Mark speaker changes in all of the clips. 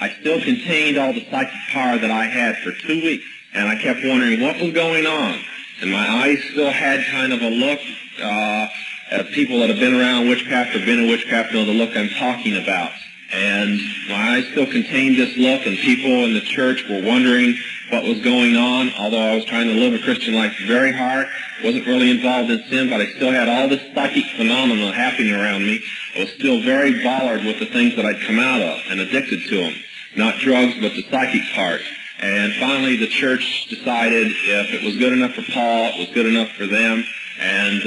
Speaker 1: I still contained all the psychic power that I had for 2 weeks, and I kept wondering what was going on. And my eyes still had kind of a look, people that have been around witchcraft or been in witchcraft know the look I'm talking about. And my eyes still contained this look, and people in the church were wondering what was going on, although I was trying to live a Christian life very hard, wasn't really involved in sin, but I still had all this psychic phenomenon happening around me. I was still very bothered with the things that I'd come out of and addicted to them. Not drugs, but the psychic part. And finally, the church decided if it was good enough for Paul, it was good enough for them, and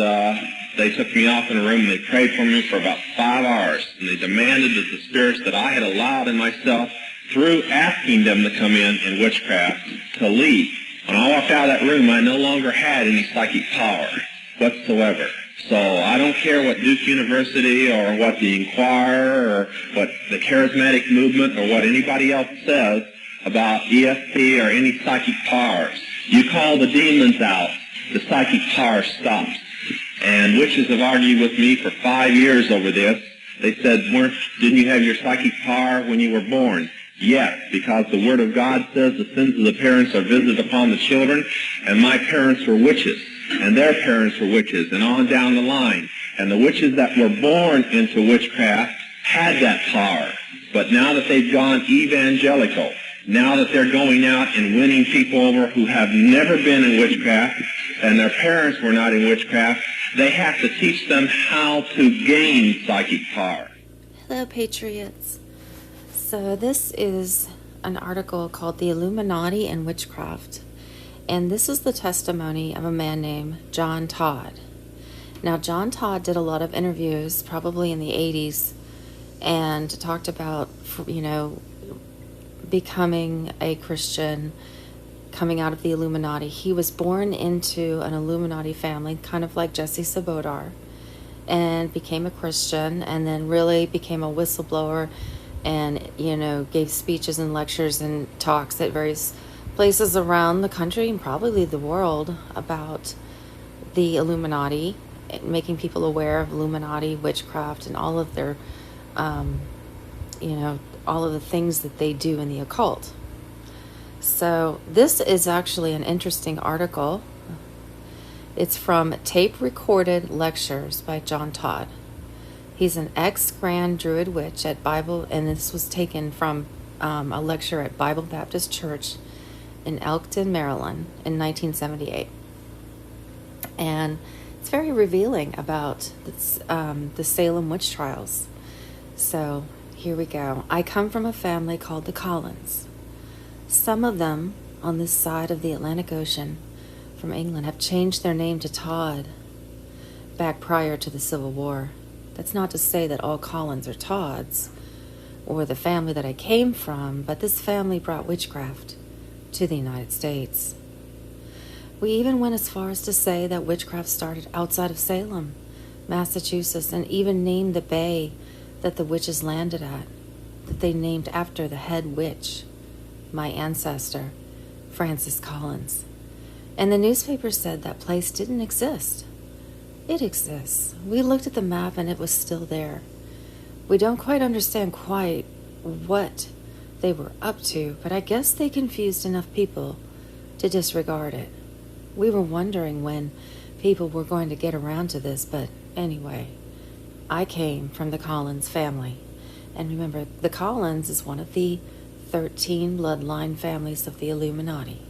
Speaker 1: they took me off in a room and they prayed for me for about 5 hours, and they demanded that the spirits that I had allowed in myself through asking them to come in witchcraft to leave. When I walked out of that room, I no longer had any psychic power whatsoever. So I don't care what Duke University or what the Inquirer or what the Charismatic Movement or what anybody else says about ESP or any psychic powers. You call the demons out, the psychic power stops. And witches have argued with me for 5 years over this. They said, didn't you have your psychic power when you were born? Yes, because the Word of God says the sins of the parents are visited upon the children, and my parents were witches, and their parents were witches, and on down the line. And the witches that were born into witchcraft had that power. But now that they've gone evangelical, now that they're going out and winning people over who have never been in witchcraft, and their parents were not in witchcraft, they have to teach them how to gain psychic power.
Speaker 2: Hello, Patriots. So this is an article called The Illuminati and Witchcraft. And this is the testimony of a man named John Todd. Now, John Todd did a lot of interviews, probably in the 80s, and talked about, becoming a Christian, coming out of the Illuminati. He was born into an Illuminati family, kind of like Jesse Sobodar, and became a Christian, and then really became a whistleblower and, gave speeches and lectures and talks at various places around the country and probably the world about the Illuminati, making people aware of Illuminati, witchcraft, and all of their, all of the things that they do in the occult. So this is actually an interesting article. It's from Tape Recorded Lectures by John Todd. He's an ex-Grand Druid witch at Bible, and this was taken from a lecture at Bible Baptist Church in Elkton, Maryland in 1978. And it's very revealing about the Salem witch trials. So here we go. I come from a family called the Collins. Some of them on this side of the Atlantic Ocean from England have changed their name to Todd back prior to the Civil War. That's not to say that all Collins are Todds or the family that I came from, but this family brought witchcraft to the United States. We even went as far as to say that witchcraft started outside of Salem, Massachusetts, and even named the bay that the witches landed at, that they named after the head witch, my ancestor, Francis Collins. And the newspaper said that place didn't exist. It exists. We looked at the map and it was still there. We don't quite understand quite what they were up to, but I guess they confused enough people to disregard it. We were wondering when people were going to get around to this, but anyway, I came from the Collins family. And remember, the Collins is one of the 13 bloodline families of the Illuminati.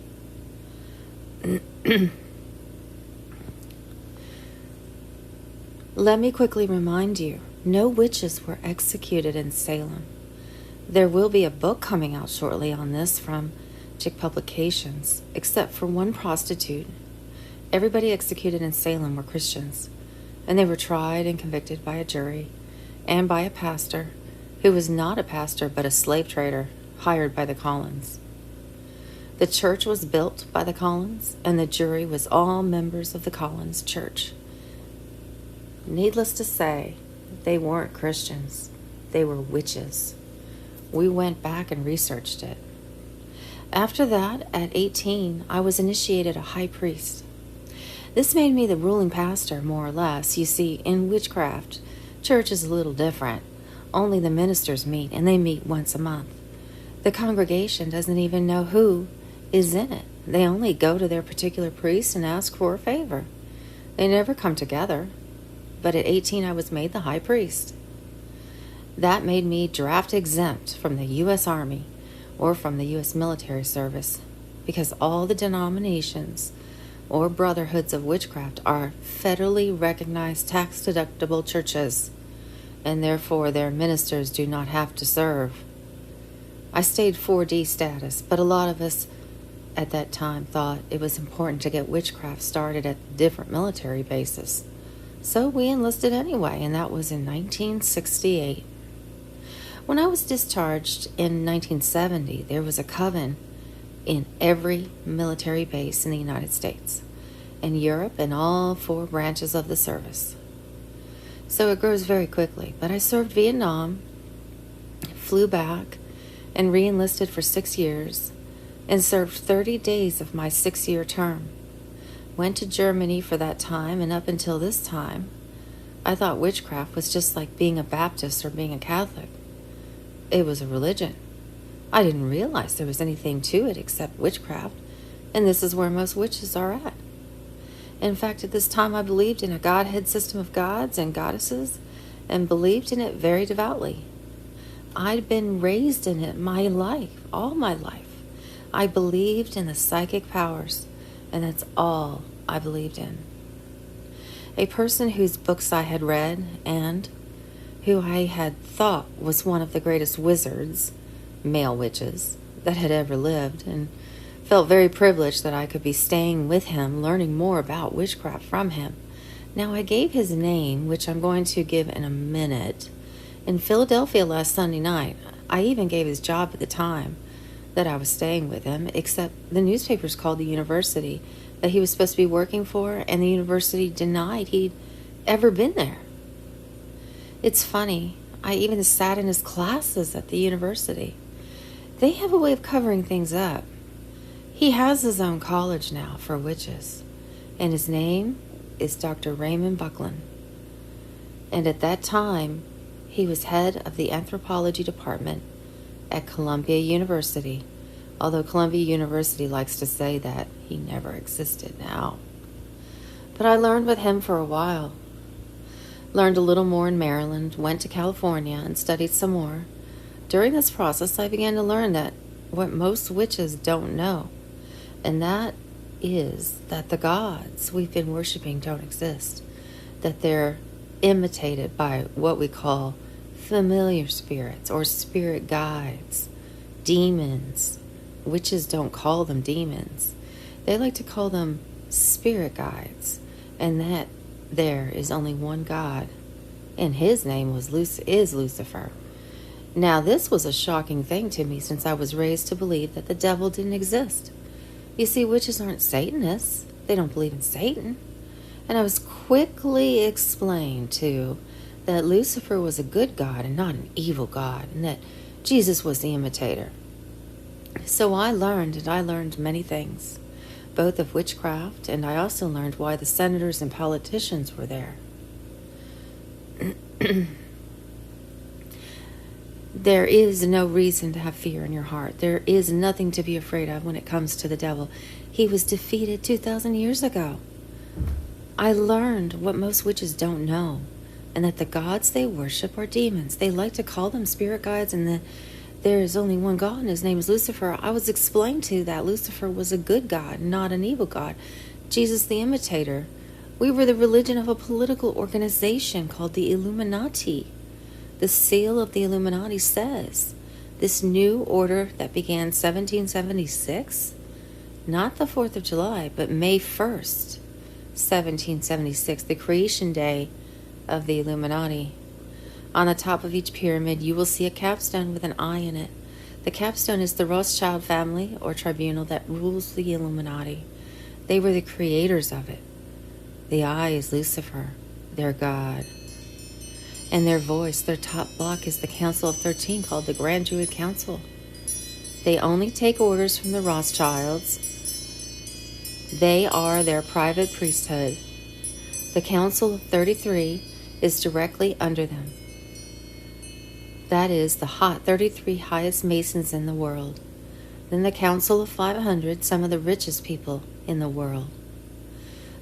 Speaker 2: Let me quickly remind you, no witches were executed in Salem. There will be a book coming out shortly on this from Chick Publications, except for one prostitute. Everybody executed in Salem were Christians, and they were tried and convicted by a jury and by a pastor who was not a pastor but a slave trader hired by the Collins. The church was built by the Collins, and the jury was all members of the Collins church. Needless to say, they weren't Christians. They were witches. We went back and researched it. After that, at 18, I was initiated a high priest. This made me the ruling pastor, more or less. You see, in witchcraft, church is a little different. Only the ministers meet, and they meet once a month. The congregation doesn't even know who is in it. They only go to their particular priest and ask for a favor. They never come together. But at 18, I was made the high priest. That made me draft exempt from the U.S. Army or from the U.S. military service, because all the denominations or brotherhoods of witchcraft are federally recognized tax-deductible churches, and therefore their ministers do not have to serve. I stayed 4D status, but a lot of us at that time thought it was important to get witchcraft started at different military bases. So we enlisted anyway, and that was in 1968. When I was discharged in 1970, there was a coven in every military base in the United States, in Europe, and all 4 branches of the service. So it grows very quickly. But I served Vietnam, flew back, and re-enlisted for 6 years, and served 30 days of my 6-year term. Went to Germany for that time, and up until this time, I thought witchcraft was just like being a Baptist or being a Catholic. It was a religion. I didn't realize there was anything to it except witchcraft, and this is where most witches are at. In fact, at this time I believed in a Godhead system of gods and goddesses, and believed in it very devoutly. I'd been raised in it my life, all my life. I believed in the psychic powers, and that's all I believed in. A person whose books I had read, and who I had thought was one of the greatest wizards, male witches, that had ever lived, and felt very privileged that I could be staying with him, learning more about witchcraft from him. Now, I gave his name, which I'm going to give in a minute, in Philadelphia last Sunday night. I even gave his job at the time that I was staying with him, except the newspapers called the university that he was supposed to be working for, and the university denied he'd ever been there. It's funny, I even sat in his classes at the university. They have a way of covering things up. He has his own college now for witches, and his name is Dr. Raymond Buckland. And at that time, he was head of the anthropology department at Columbia University, although Columbia University likes to say that he never existed now. But I learned with him for a while. Learned a little more in Maryland, went to California, and studied some more. During this process, I began to learn that what most witches don't know, and that is that the gods we've been worshiping don't exist, that they're imitated by what we call familiar spirits or spirit guides, demons. Witches don't call them demons. They like to call them spirit guides, and that there is only one God, and his name is Lucifer. Now, this was a shocking thing to me, since I was raised to believe that the devil didn't exist. You see, witches aren't Satanists. They don't believe in Satan. And I was quickly explained, too, that Lucifer was a good God and not an evil God, and that Jesus was the imitator. So I learned many things, both of witchcraft, and I also learned why the senators and politicians were there. There is no reason to have fear in your heart. There is nothing to be afraid of when it comes to the devil. He was defeated 2,000 years ago. I learned what most witches don't know, and that the gods they worship are demons. They like to call them spirit guides, and that there is only one God, and his name is Lucifer. I was explained to that Lucifer was a good God, not an evil God. Jesus the imitator. We were the religion of a political organization called the Illuminati. The seal of the Illuminati says, this new order that began 1776, not the 4th of July, but May 1st, 1776, the creation day of the Illuminati. On the top of each pyramid, you will see a capstone with an eye in it. The capstone is the Rothschild family or tribunal that rules the Illuminati. They were the creators of it. The eye is Lucifer, their god. And their voice, their top block, is the Council of 13 called the Grand Druid Council. They only take orders from the Rothschilds. They are their private priesthood. The Council of 33 is directly under them. That is the 33 highest Masons in the world. Then the Council of 500, some of the richest people in the world.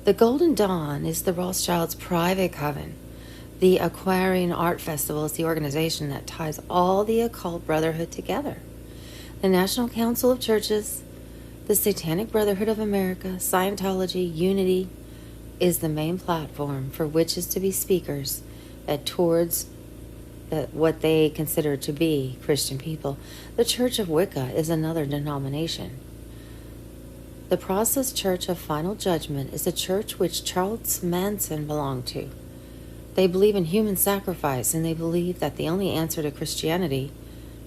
Speaker 2: The Golden Dawn is the Rothschilds' private coven. The Aquarian Art Festival is the organization that ties all the occult brotherhood together. The National Council of Churches, the Satanic Brotherhood of America, Scientology, Unity, is the main platform for witches to be speakers towards what they consider to be Christian people. The Church of Wicca is another denomination. The Process Church of Final Judgment is a church which Charles Manson belonged to. They believe in human sacrifice, and they believe that the only answer to Christianity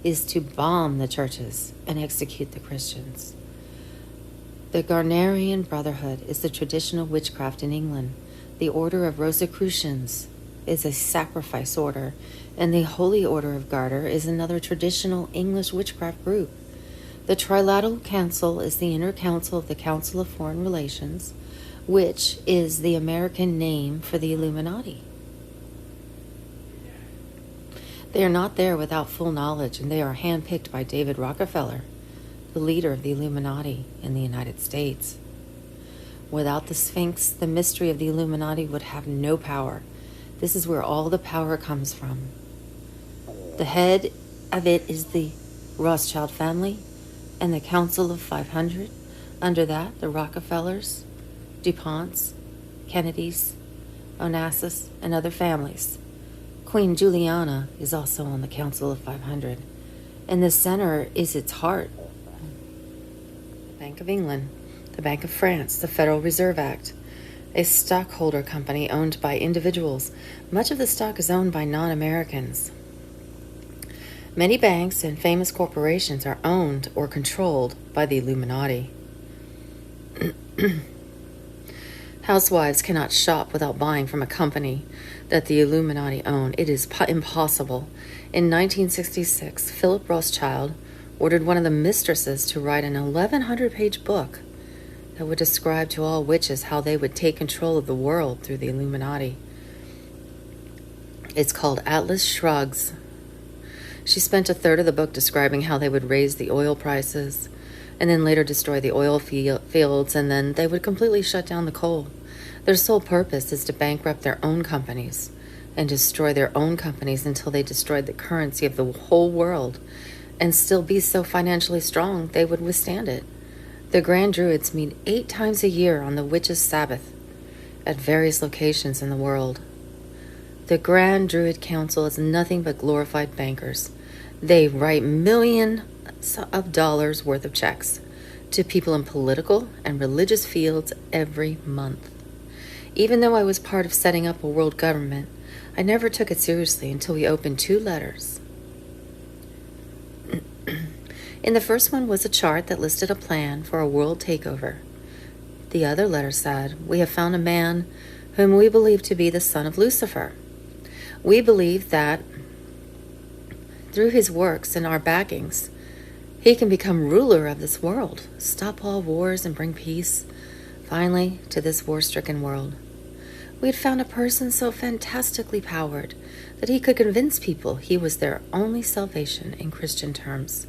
Speaker 2: is to bomb the churches and execute the Christians. The Garnerian Brotherhood is the traditional witchcraft in England. The Order of Rosicrucians is a sacrifice order, and the Holy Order of Garter is another traditional English witchcraft group. The Trilateral Council is the inner council of the Council of Foreign Relations, which is the American name for the Illuminati. They are not there without full knowledge, and they are handpicked by David Rockefeller, the leader of the Illuminati in the United States. Without the Sphinx, the mystery of the Illuminati would have no power. This is where all the power comes from. The head of it is the Rothschild family and the Council of 500. Under that, the Rockefellers, DuPonts, Kennedys, Onassis, and other families. Queen Juliana is also on the Council of 500. In the center is its heart. The Bank of England, the Bank of France, the Federal Reserve Act, a stockholder company owned by individuals. Much of the stock is owned by non-Americans. Many banks and famous corporations are owned or controlled by the Illuminati. Housewives cannot shop without buying from a company that the Illuminati own. It is impossible. In 1966, Philip Rothschild ordered one of the mistresses to write an 1,100-page book that would describe to all witches how they would take control of the world through the Illuminati. It's called Atlas Shrugs. She spent a third of the book describing how they would raise the oil prices and then later destroy the oil fields, and then they would completely shut down the coal. Their sole purpose is to bankrupt their own companies and destroy their own companies until they destroyed the currency of the whole world and still be so financially strong they would withstand it. The Grand Druids meet 8 times a year on the Witches' Sabbath at various locations in the world. The Grand Druid Council is nothing but glorified bankers. They write millions of dollars worth of checks to people in political and religious fields every month. Even though I was part of setting up a world government, I never took it seriously until we opened 2 letters. In the first one was a chart that listed a plan for a world takeover. The other letter said, "We have found a man whom we believe to be the son of Lucifer. We believe that through his works and our backings, he can become ruler of this world, stop all wars and bring peace, finally, to this war-stricken world. We had found a person so fantastically powered that he could convince people he was their only salvation in Christian terms.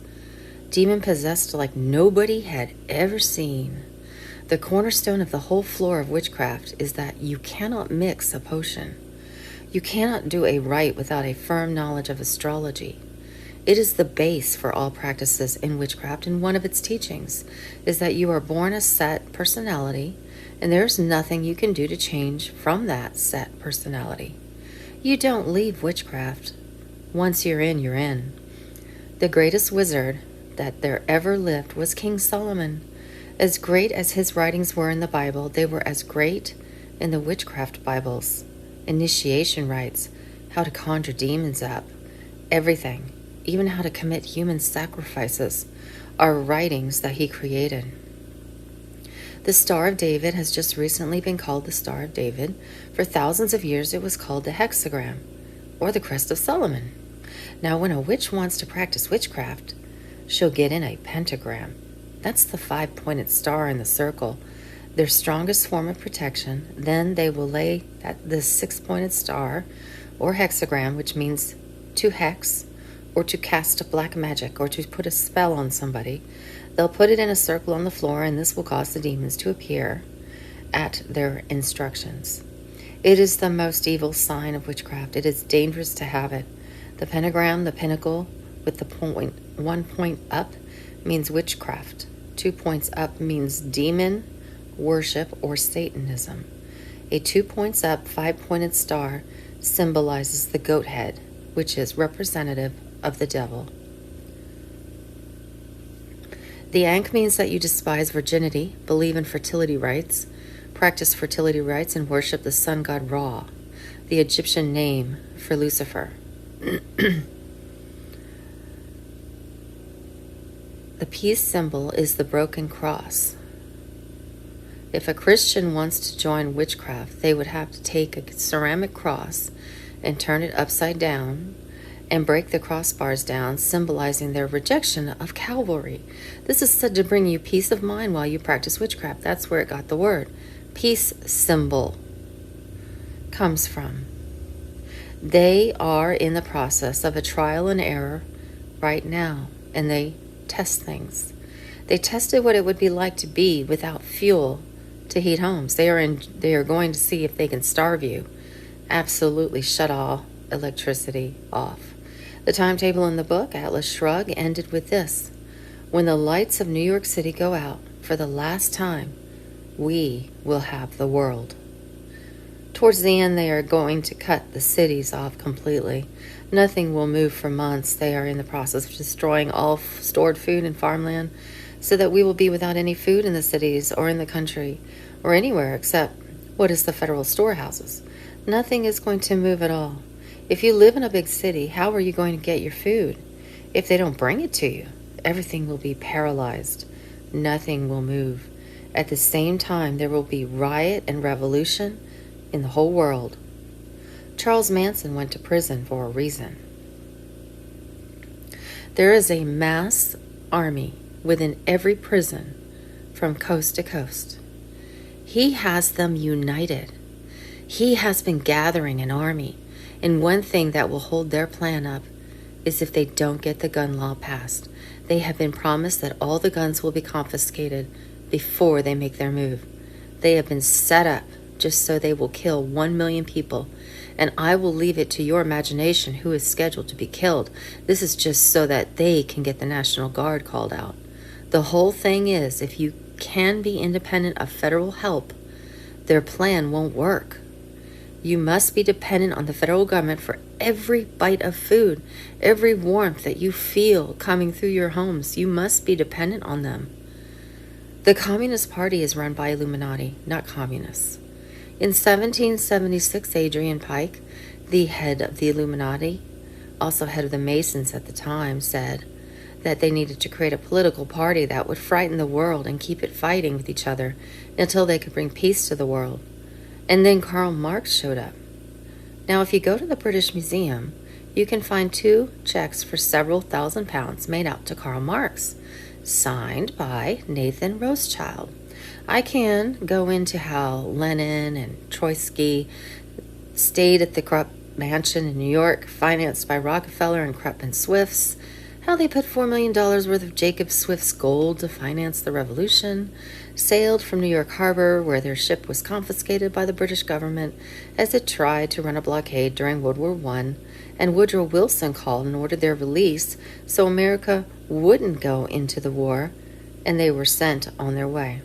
Speaker 2: Demon-possessed like nobody had ever seen. The cornerstone of the whole floor of witchcraft is that you cannot mix a potion. You cannot do a rite without a firm knowledge of astrology. It is the base for all practices in witchcraft, and one of its teachings is that you are born a set personality, and there's nothing you can do to change from that set personality. You don't leave witchcraft. Once you're in, you're in. The greatest wizard that there ever lived was King Solomon. As great as his writings were in the Bible, they were as great in the witchcraft Bibles. Initiation rites, how to conjure demons up, everything, even how to commit human sacrifices, are writings that he created. The Star of David has just recently been called the Star of David. For thousands of years it was called the hexagram, or the Crest of Solomon. Now when a witch wants to practice witchcraft, she'll get in a pentagram. That's the 5-pointed star in the circle, their strongest form of protection. Then they will lay this 6-pointed star, or hexagram, which means to hex, or to cast a black magic, or to put a spell on somebody. They'll put it in a circle on the floor, and this will cause the demons to appear at their instructions. It is the most evil sign of witchcraft. It is dangerous to have it. The pentagram, the pinnacle, with the 1 point up, means witchcraft. 2 points up means demon worship or Satanism. A 2 points up, 5-pointed star symbolizes the goat head, which is representative of the devil. The Ankh means that you despise virginity, believe in fertility rites, practice fertility rites, and worship the sun god Ra, the Egyptian name for Lucifer. The peace symbol is the broken cross. If a Christian wants to join witchcraft, they would have to take a ceramic cross and turn it upside down and break the crossbars down, symbolizing their rejection of Calvary. This is said to bring you peace of mind while you practice witchcraft. That's where it got the word. Peace symbol comes from. They are in the process of a trial and error right now, and they test things. They tested what it would be like to be without fuel to heat homes. They are going to see if they can starve you. Absolutely shut all electricity off. The timetable in the book, Atlas Shrugged, ended with this: when the lights of New York City go out for the last time, we will have the world. Towards the end, they are going to cut the cities off completely. Nothing will move for months. They are in the process of destroying all stored food and farmland so that we will be without any food in the cities or in the country or anywhere except what is the federal storehouses. Nothing is going to move at all. If you live in a big city, how are you going to get your food? If they don't bring it to you, everything will be paralyzed. Nothing will move. At the same time, there will be riot and revolution in the whole world. Charles Manson went to prison for a reason. There is a mass army within every prison from coast to coast. He has them united. He has been gathering an army, and one thing that will hold their plan up is if they don't get the gun law passed. They have been promised that all the guns will be confiscated before they make their move. They have been set up just so they will kill 1 million people, and I will leave it to your imagination who is scheduled to be killed. This is just so that they can get the National Guard called out. The whole thing is, if you can be independent of federal help, their plan won't work. You must be dependent on the federal government for every bite of food, every warmth that you feel coming through your homes. You must be dependent on them. The Communist Party is run by Illuminati, not communists. In 1776, Adrian Pike, the head of the Illuminati, also head of the Masons at the time, said that they needed to create a political party that would frighten the world and keep it fighting with each other until they could bring peace to the world. And then Karl Marx showed up. Now, if you go to the British Museum, you can find 2 checks for several £1,000s made out to Karl Marx. signed by Nathan Rothschild. I can go into how Lenin and Trotsky stayed at the Krupp Mansion in New York, financed by Rockefeller and Krupp and Swifts, how they put $4 million worth of Jacob Swift's gold to finance the revolution, sailed from New York Harbor, where their ship was confiscated by the British government as it tried to run a blockade during World War I, and Woodrow Wilson called and ordered their release so America wouldn't go into the war, and they were sent on their way.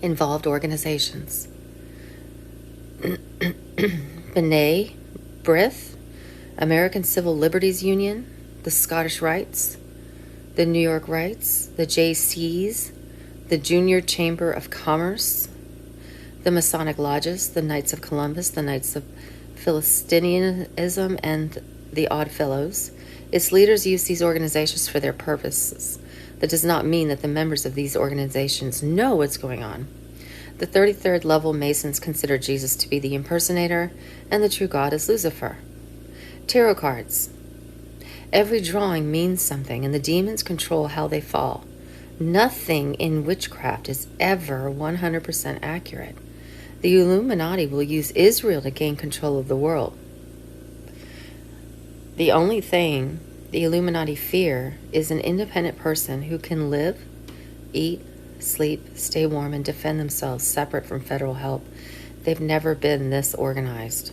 Speaker 2: Involved organizations. B'nai B'rith, American Civil Liberties Union, the Scottish Rites, the New York Rites, the JCs, the Junior Chamber of Commerce, the Masonic Lodges, the Knights of Columbus, the Knights of Philistinism, and the Odd Fellows. Its leaders use these organizations for their purposes. That does not mean that the members of these organizations know what's going on. The 33rd level Masons consider Jesus to be the impersonator, and the true God is Lucifer. Tarot cards. Every drawing means something, and the demons control how they fall. Nothing in witchcraft is ever 100% accurate. The Illuminati will use Israel to gain control of the world. The only thing the Illuminati fear is an independent person who can live, eat, sleep, stay warm, and defend themselves separate from federal help. They've never been this organized.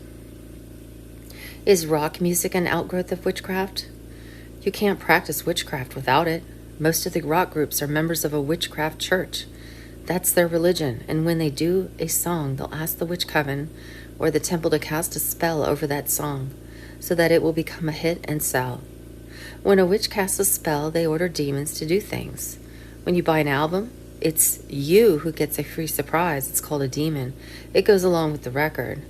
Speaker 2: Is rock music an outgrowth of witchcraft? You can't practice witchcraft without it. Most of the rock groups are members of a witchcraft church. That's their religion, and when they do a song, they'll ask the witch coven or the temple to cast a spell over that song so that it will become a hit and sell. When a witch casts a spell, they order demons to do things. When you buy an album, it's you who gets a free surprise. It's called a demon. It goes along with the record.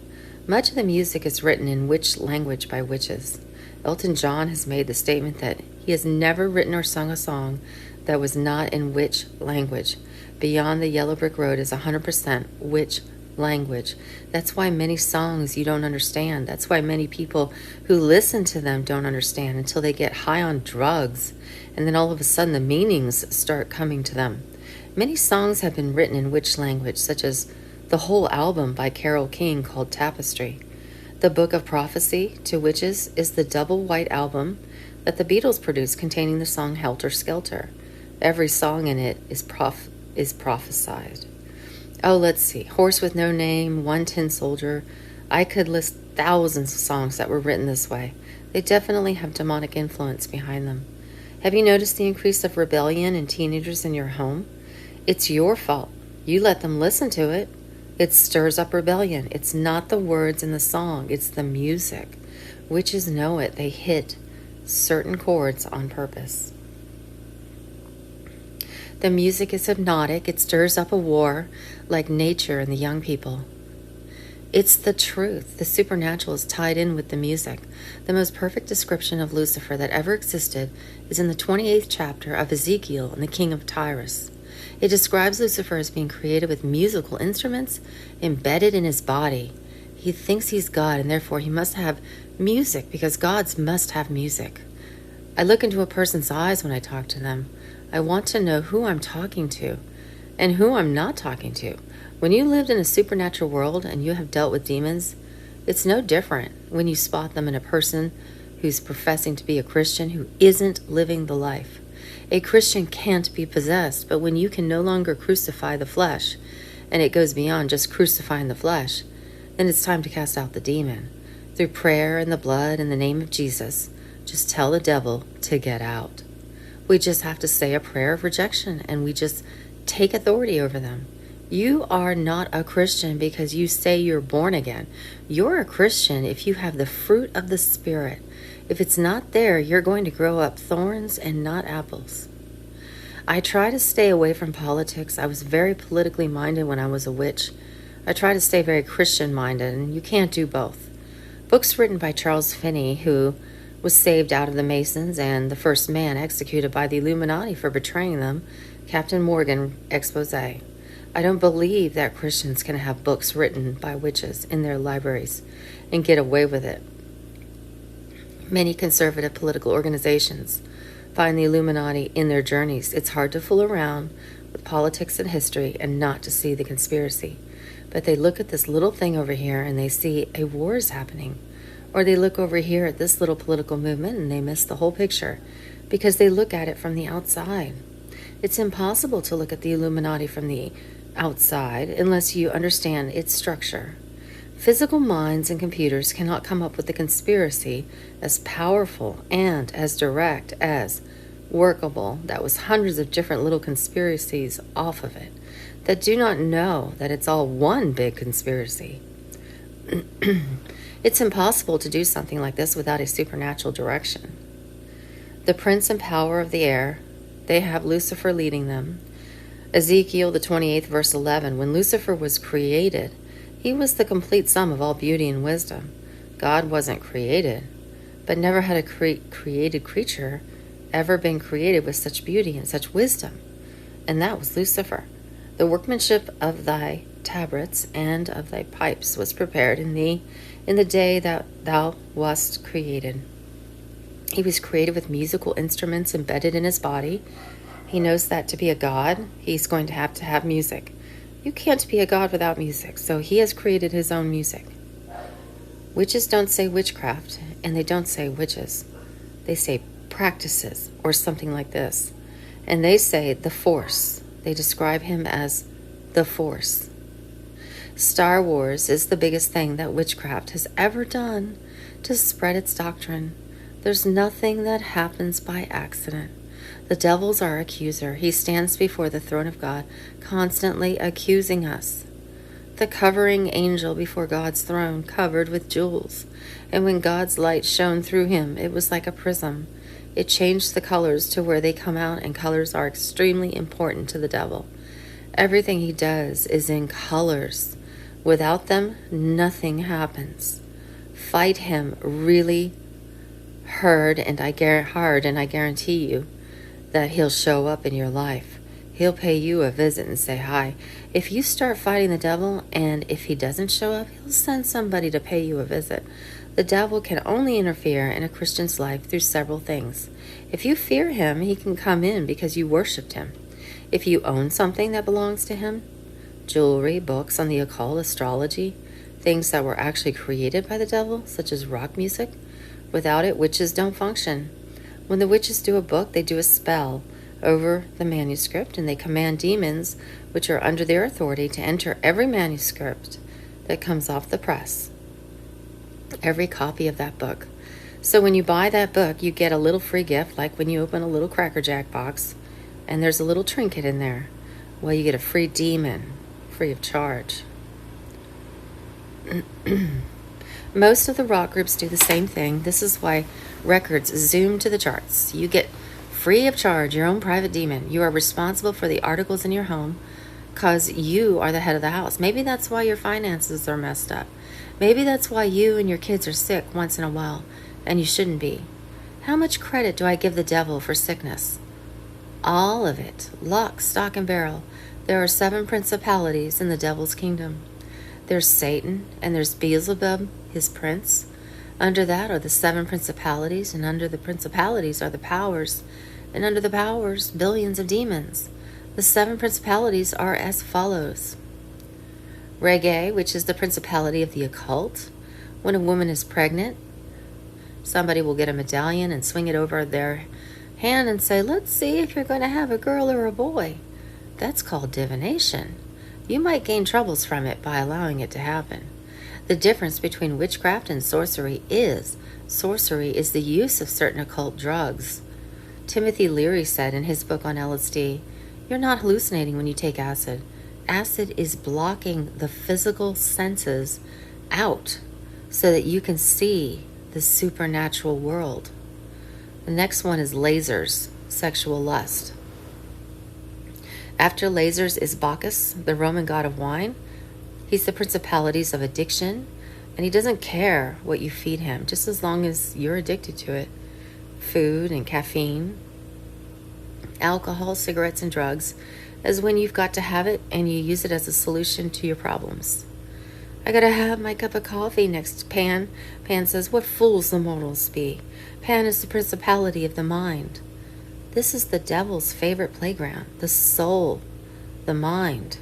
Speaker 2: Much of the music is written in witch language by witches. Elton John has made the statement that he has never written or sung a song that was not in witch language. Beyond the Yellow Brick Road is 100% witch language. That's why many songs you don't understand. That's why many people who listen to them don't understand until they get high on drugs, and then all of a sudden the meanings start coming to them. Many songs have been written in witch language, such as the whole album by Carole King called Tapestry. The Book of Prophecy to Witches is the double white album that the Beatles produced containing the song Helter Skelter. Every song in it is prophesied. Oh, let's see. Horse with No Name, 110 Soldier. I could list thousands of songs that were written this way. They definitely have demonic influence behind them. Have you noticed the increase of rebellion in teenagers in your home? It's your fault. You let them listen to it. It stirs up rebellion. It's not the words in the song. It's the music. Witches know it. They hit certain chords on purpose. The music is hypnotic. It stirs up a war like nature and the young people. It's the truth. The supernatural is tied in with the music. The most perfect description of Lucifer that ever existed is in the 28th chapter of Ezekiel and the King of Tyrus. It describes Lucifer as being created with musical instruments embedded in his body. He thinks he's God, and therefore he must have music because gods must have music. I look into a person's eyes when I talk to them. I want to know who I'm talking to and who I'm not talking to. When you lived in a supernatural world and you have dealt with demons, it's no different when you spot them in a person who's professing to be a Christian who isn't living the life. A Christian can't be possessed, but when you can no longer crucify the flesh, and it goes beyond just crucifying the flesh, then it's time to cast out the demon. Through prayer and the blood in the name of Jesus, just tell the devil to get out. We just have to say a prayer of rejection, and we just take authority over them. You are not a Christian because you say you're born again. You're a Christian if you have the fruit of the Spirit. If it's not there, you're going to grow up thorns and not apples. I try to stay away from politics. I was very politically minded when I was a witch. I try to stay very Christian minded, and you can't do both. Books written by Charles Finney, who was saved out of the Masons and the first man executed by the Illuminati for betraying them, Captain Morgan expose. I don't believe that Christians can have books written by witches in their libraries and get away with it. Many conservative political organizations find the Illuminati in their journeys. It's hard to fool around with politics and history and not to see the conspiracy. But they look at this little thing over here and they see a war is happening. Or they look over here at this little political movement and they miss the whole picture because they look at it from the outside. It's impossible to look at the Illuminati from the outside unless you understand its structure. Physical minds and computers cannot come up with the conspiracy as powerful and as direct as workable. That was hundreds of different little conspiracies off of it that do not know that it's all one big conspiracy. It's impossible to do something like this without a supernatural direction. The prince and power of the air, they have Lucifer leading them. Ezekiel, the 28th verse 11, when Lucifer was created, he was the complete sum of all beauty and wisdom. God wasn't created, but never had a created creature ever been created with such beauty and such wisdom. And that was Lucifer. The workmanship of thy tabrets and of thy pipes was prepared in thee in the day that thou wast created. He was created with musical instruments embedded in his body. He knows that to be a god, he's going to have music. You can't be a god without music, so he has created his own music. Witches don't say witchcraft, and they don't say witches. They say practices, or something like this. And they say the Force. They describe him as the Force. Star Wars is the biggest thing that witchcraft has ever done to spread its doctrine. There's nothing that happens by accident. The devil's our accuser. He stands before the throne of God, constantly accusing us. The covering angel before God's throne, covered with jewels. And when God's light shone through him, it was like a prism. It changed the colors to where they come out, and colors are extremely important to the devil. Everything he does is in colors. Without them, nothing happens. Fight him really hard, and I guarantee you that he'll show up in your life. He'll pay you a visit and say hi. If you start fighting the devil, and if he doesn't show up, he'll send somebody to pay you a visit. The devil can only interfere in a Christian's life through several things. If you fear him, he can come in because you worshipped him. If you own something that belongs to him, jewelry, books on the occult, astrology, things that were actually created by the devil, such as rock music, without it, witches don't function. When the witches do a book, they do a spell over the manuscript, and they command demons, which are under their authority, to enter every manuscript that comes off the press. Every copy of that book. So when you buy that book, you get a little free gift, like when you open a little Cracker Jack box, and there's a little trinket in there. Well, you get a free demon, free of charge. Most of the rock groups do the same thing. This is why records zoom to the charts. You get free of charge your own private demon. You are responsible for the articles in your home because you are the head of the house. Maybe that's why your finances are messed up. Maybe that's why you and your kids are sick once in a while, and you shouldn't be. How much credit do I give the devil for sickness? All of it. Lock, stock, and barrel. There are 7 principalities in the devil's kingdom. There's Satan, and there's Beelzebub, his prince. Under that are the 7 principalities, and under the principalities are the powers, and under the powers, billions of demons. The 7 principalities are as follows. Reggae, which is the principality of the occult. When a woman is pregnant, somebody will get a medallion and swing it over their hand and say, let's see if you're going to have a girl or a boy. That's called divination. You might gain troubles from it by allowing it to happen. The difference between witchcraft and sorcery is the use of certain occult drugs. Timothy Leary said in his book on LSD, you're not hallucinating when you take acid. Acid is blocking the physical senses out so that you can see the supernatural world. The next one is lasers, sexual lust. After lasers is Bacchus, the Roman god of wine. He's the principalities of addiction, and he doesn't care what you feed him, just as long as you're addicted to it. Food and caffeine, alcohol, cigarettes, and drugs, as when you've got to have it and you use it as a solution to your problems. I gotta have my cup of coffee next to Pan. Pan says, what fools the mortals be. Pan is the principality of the mind. This is the devil's favorite playground, the soul, the mind.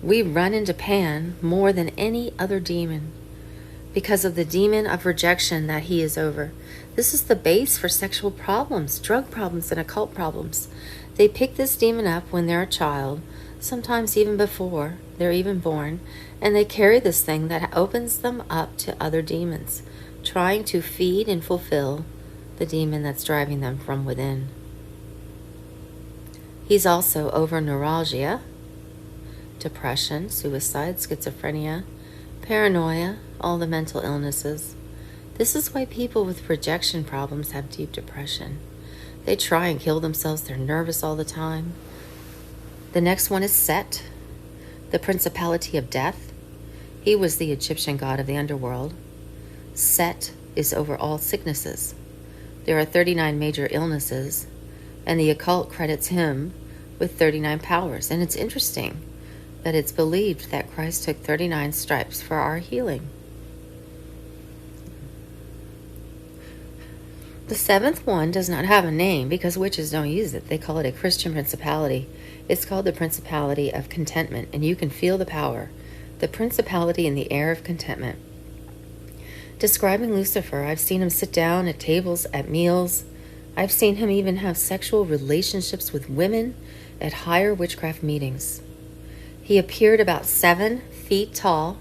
Speaker 2: We run into Pan more than any other demon because of the demon of rejection that he is over. This is the base for sexual problems, drug problems, and occult problems. They pick this demon up when they're a child, sometimes even before they're even born, and they carry this thing that opens them up to other demons, trying to feed and fulfill the demon that's driving them from within. He's also over neuralgia, depression, suicide, schizophrenia, paranoia, all the mental illnesses. This is why people with rejection problems have deep depression. They try and kill themselves. They're nervous all the time. The next one is Set, the principality of death. He was the Egyptian god of the underworld. Set is over all sicknesses. There are 39 major illnesses, and the occult credits him with 39 powers. And it's interesting that it's believed that Christ took 39 stripes for our healing. The seventh one does not have a name because witches don't use it. They call it a Christian principality. It's called the principality of contentment, and you can feel the power. The principality in the air of contentment. Describing Lucifer, I've seen him sit down at tables, at meals. I've seen him even have sexual relationships with women at higher witchcraft meetings. He appeared about 7 feet tall,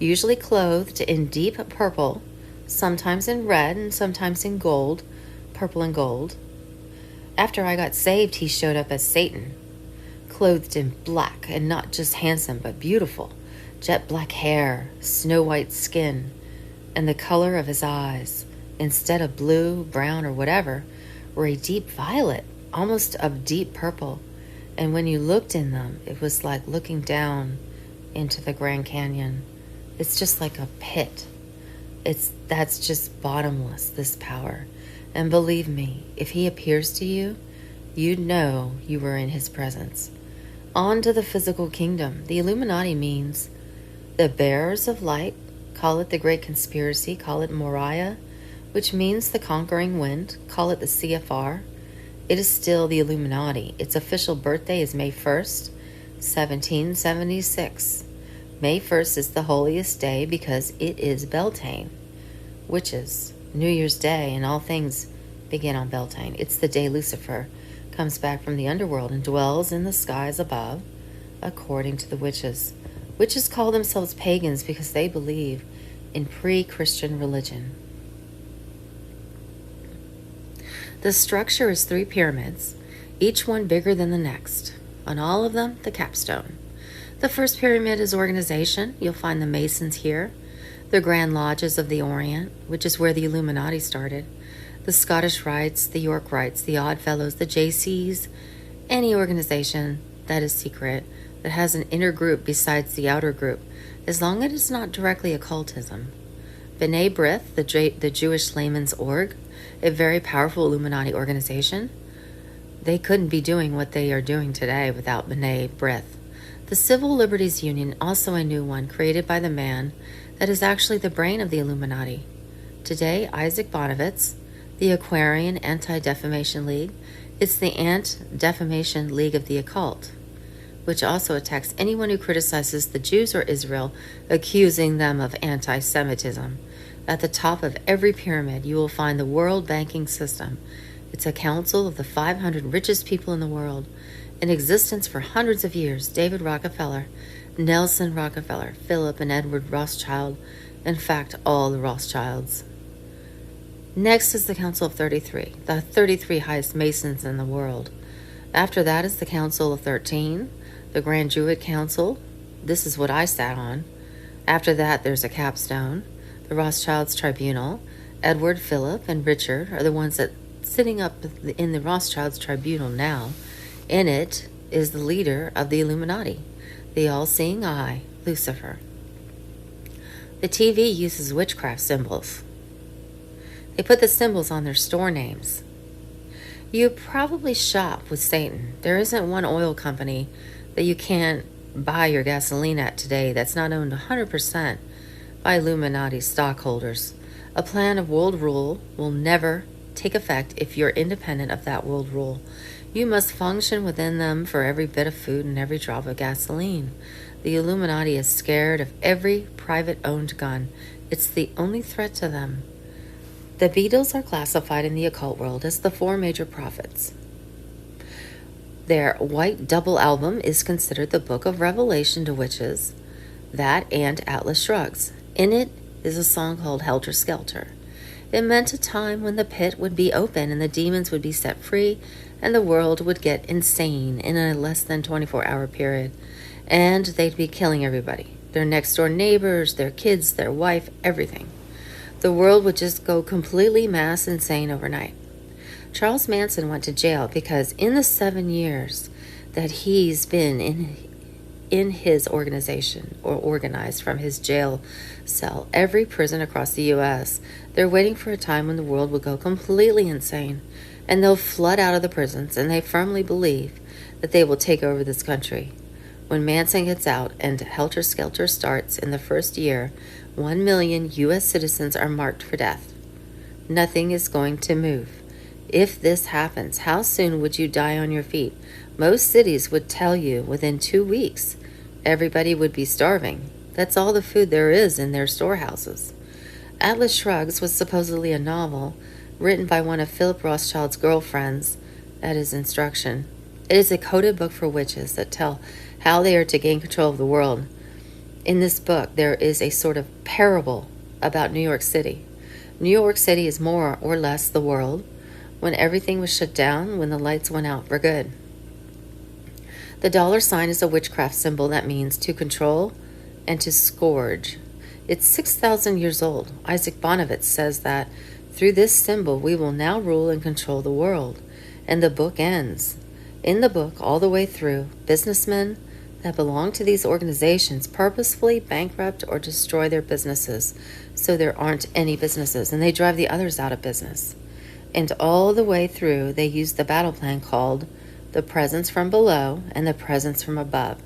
Speaker 2: usually clothed in deep purple, sometimes in red and sometimes in gold, purple and gold. After I got saved, he showed up as Satan, clothed in black, and not just handsome but beautiful, jet black hair, snow white skin, and the color of his eyes, instead of blue, brown, or whatever, were a deep violet, almost of deep purple. And when you looked in them, it was like looking down into the Grand Canyon. It's just like a pit. That's just bottomless, this power. And believe me, if he appears to you, you'd know you were in his presence. On to the physical kingdom. The Illuminati means the bearers of light. Call it the Great Conspiracy. Call it Moriah, which means the conquering wind. Call it the CFR. It is still the Illuminati. Its official birthday is May 1st, 1776. May 1st is the holiest day because it is Beltane, witches, New Year's Day, and all things begin on Beltane. It's the day Lucifer comes back from the underworld and dwells in the skies above, according to the witches. Witches call themselves pagans because they believe in pre-Christian religion. The structure is 3 pyramids, each one bigger than the next. On all of them, the capstone. The first pyramid is organization. You'll find the Masons here. The Grand Lodges of the Orient, which is where the Illuminati started. The Scottish Rites, the York Rites, the Odd Fellows, the JCs, any organization that is secret, that has an inner group besides the outer group, as long as it's not directly occultism. B'nai B'rith, the Jewish layman's org, a very powerful Illuminati organization. They couldn't be doing what they are doing today without B'nai B'rith. The Civil Liberties Union, also a new one, created by the man that is actually the brain of the Illuminati. Today, Isaac Bonowitz, the Aquarian Anti-Defamation League. It's the Ant-Defamation League of the Occult, which also attacks anyone who criticizes the Jews or Israel, accusing them of anti-Semitism. At the top of every pyramid, you will find the World Banking System. It's a council of the 500 richest people in the world, in existence for hundreds of years. David Rockefeller, Nelson Rockefeller, Philip and Edward Rothschild, in fact, all the Rothschilds. Next is the Council of 33, the 33 highest Masons in the world. After that is the Council of 13, the Grand Druid Council. This is what I sat on. After that, there's a capstone. The Rothschilds Tribunal. Edward, Philip, and Richard are the ones that sitting up in the Rothschilds Tribunal now. In it is the leader of the Illuminati, the all-seeing eye, Lucifer. The TV uses witchcraft symbols. They put the symbols on their store names. You probably shop with Satan. There isn't one oil company that you can't buy your gasoline at today that's not owned 100% by Illuminati stockholders. A plan of world rule will never take effect if you're independent of that world rule. You must function within them for every bit of food and every drop of gasoline. The Illuminati is scared of every private-owned gun. It's the only threat to them. The Beatles are classified in the occult world as the four major prophets. Their White Double album is considered the book of revelation to witches. That and Atlas Shrugs. In it is a song called Helter Skelter. It meant a time when the pit would be open and the demons would be set free and the world would get insane in a less than 24-hour period. And they'd be killing everybody. Their next-door neighbors, their kids, their wife, everything. The world would just go completely mass insane overnight. Charles Manson went to jail because in the 7 years that he's been in his organization or organized from his jail cell, every prison across the U.S., they're waiting for a time when the world will go completely insane and they'll flood out of the prisons, and they firmly believe that they will take over this country. When Manson gets out and Helter Skelter starts in the first year, 1 million U.S. citizens are marked for death. Nothing is going to move. If this happens, how soon would you die on your feet? Most cities would tell you within 2 weeks. Everybody would be starving. That's all the food there is in their storehouses. Atlas Shrugs was supposedly a novel written by one of Philip Rothschild's girlfriends at his instruction. It is a coded book for witches that tell how they are to gain control of the world. In this book, there is a sort of parable about New York City. New York City is more or less the world when everything was shut down, when the lights went out for good. The $sign is a witchcraft symbol that means to control and to scourge. It's 6,000 years old. Isaac Bonewitz says that through this symbol we will now rule and control the world. And the book ends. In the book, all the way through, businessmen that belong to these organizations purposefully bankrupt or destroy their businesses so there aren't any businesses, and they drive the others out of business. And all the way through, they use the battle plan called the presence from below and the presence from above.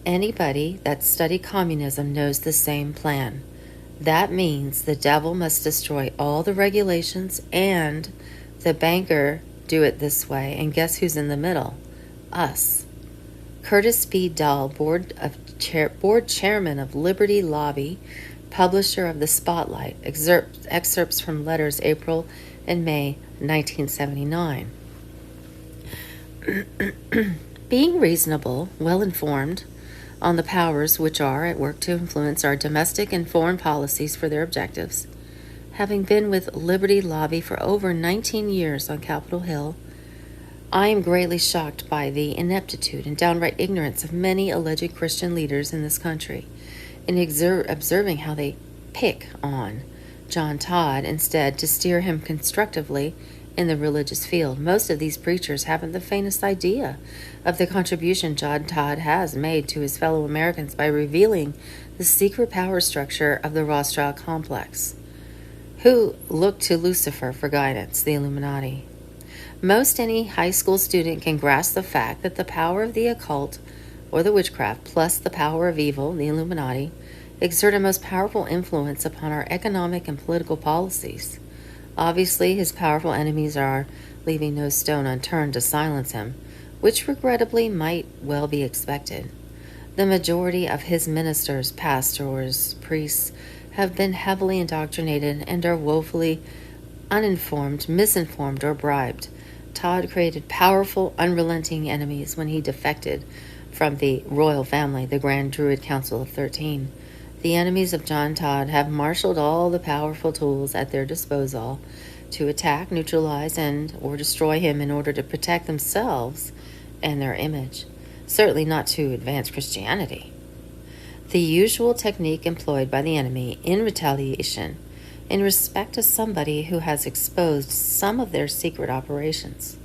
Speaker 2: Anybody that studied communism knows the same plan. That means the devil must destroy all the regulations and the banker do it this way. And guess who's in the middle? Us. Curtis B. Dahl, board chairman of Liberty Lobby, publisher of The Spotlight, excerpts from letters April and May 1979. Being reasonable, well-informed on the powers which are at work to influence our domestic and foreign policies for their objectives, having been with Liberty Lobby for over 19 years on Capitol Hill, I am greatly shocked by the ineptitude and downright ignorance of many alleged Christian leaders in this country, in observing how they pick on John Todd instead to steer him constructively in the religious field. Most of these preachers haven't the faintest idea of the contribution John Todd has made to his fellow Americans by revealing the secret power structure of the Rothschild complex, who look to Lucifer for guidance, the Illuminati. Most any high school student can grasp the fact that the power of the occult or the witchcraft plus the power of evil, the Illuminati, exert a most powerful influence upon our economic and political policies. Obviously, his powerful enemies are leaving no stone unturned to silence him, which regrettably might well be expected. The majority of his ministers, pastors, priests, have been heavily indoctrinated and are woefully uninformed, misinformed, or bribed. Todd created powerful, unrelenting enemies when he defected from the royal family, the Grand Druid Council of 13. The enemies of John Todd have marshaled all the powerful tools at their disposal to attack, neutralize, or destroy him in order to protect themselves and their image, certainly not to advance Christianity. The usual technique employed by the enemy in retaliation in respect to somebody who has exposed some of their secret operations.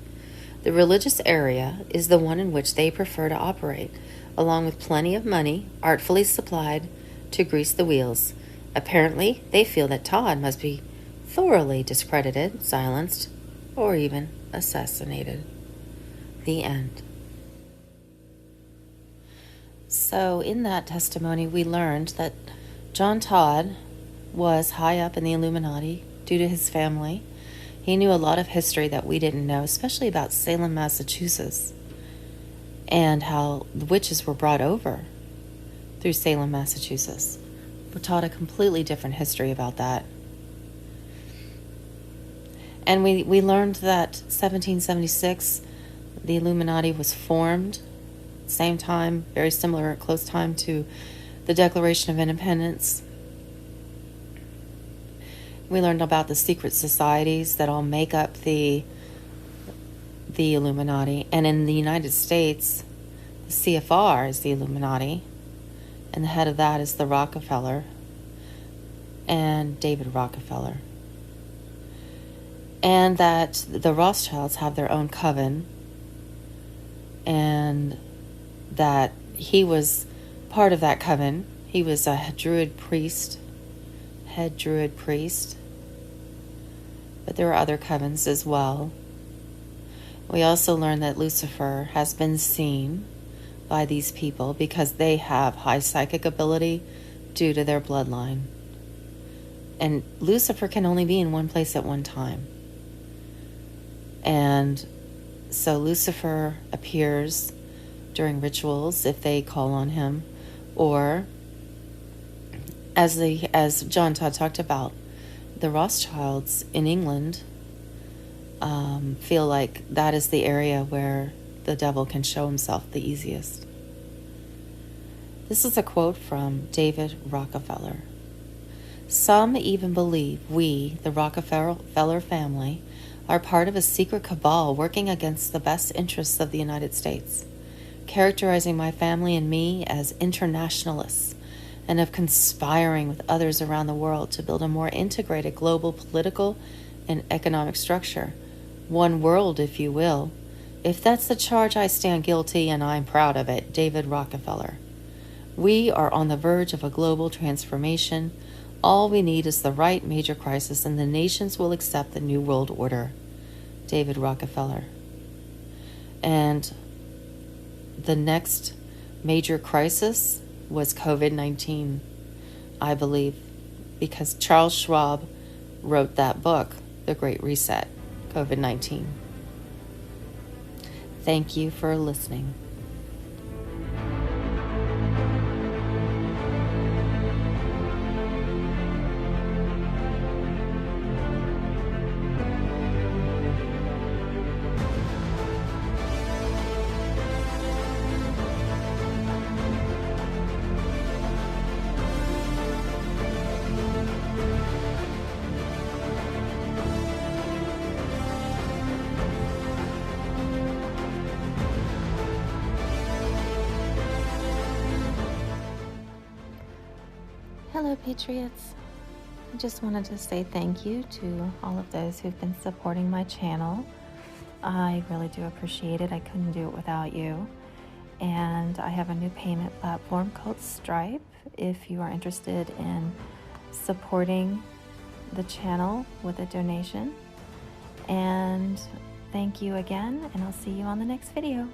Speaker 2: The religious area is the one in which they prefer to operate, along with plenty of money artfully supplied to grease the wheels. Apparently, they feel that Todd must be thoroughly discredited, silenced, or even assassinated. The end. So, in that testimony, we learned that John Todd was high up in the Illuminati due to his family. He knew a lot of history that we didn't know, especially about Salem, Massachusetts, and how the witches were brought over through Salem, Massachusetts. We're taught a completely different history about that. And we learned that 1776, the Illuminati was formed, same time, very similar, close time to the Declaration of Independence. We learned about the secret societies that all make up the Illuminati. And in the United States, the CFR is the Illuminati, and the head of that is the Rockefeller and David Rockefeller. And that the Rothschilds have their own coven, and that he was part of that coven. He was a head Druid priest. But there are other covens as well. We also learned that Lucifer has been seen by these people because they have high psychic ability due to their bloodline. And Lucifer can only be in one place at one time. And so Lucifer appears during rituals if they call on him, or as John Todd talked about, the Rothschilds in England feel like that is the area where the devil can show himself the easiest. This is a quote from David Rockefeller. Some even believe we, the Rockefeller family, are part of a secret cabal working against the best interests of the United States, characterizing my family and me as internationalists, and of conspiring with others around the world to build a more integrated global political and economic structure. One world, if you will. If that's the charge, I stand guilty, and I'm proud of it. David Rockefeller. We are on the verge of a global transformation. All we need is the right major crisis, and the nations will accept the New World Order. David Rockefeller. And the next major crisis was COVID-19, I believe, because Charles Schwab wrote that book, The Great Reset, COVID-19. Thank you for listening. Hello, Patriots. I just wanted to say thank you to all of those who've been supporting my channel. I really do appreciate it. I couldn't do it without you. And I have a new payment platform called Stripe if you are interested in supporting the channel with a donation. And thank you again, and I'll see you on the next video.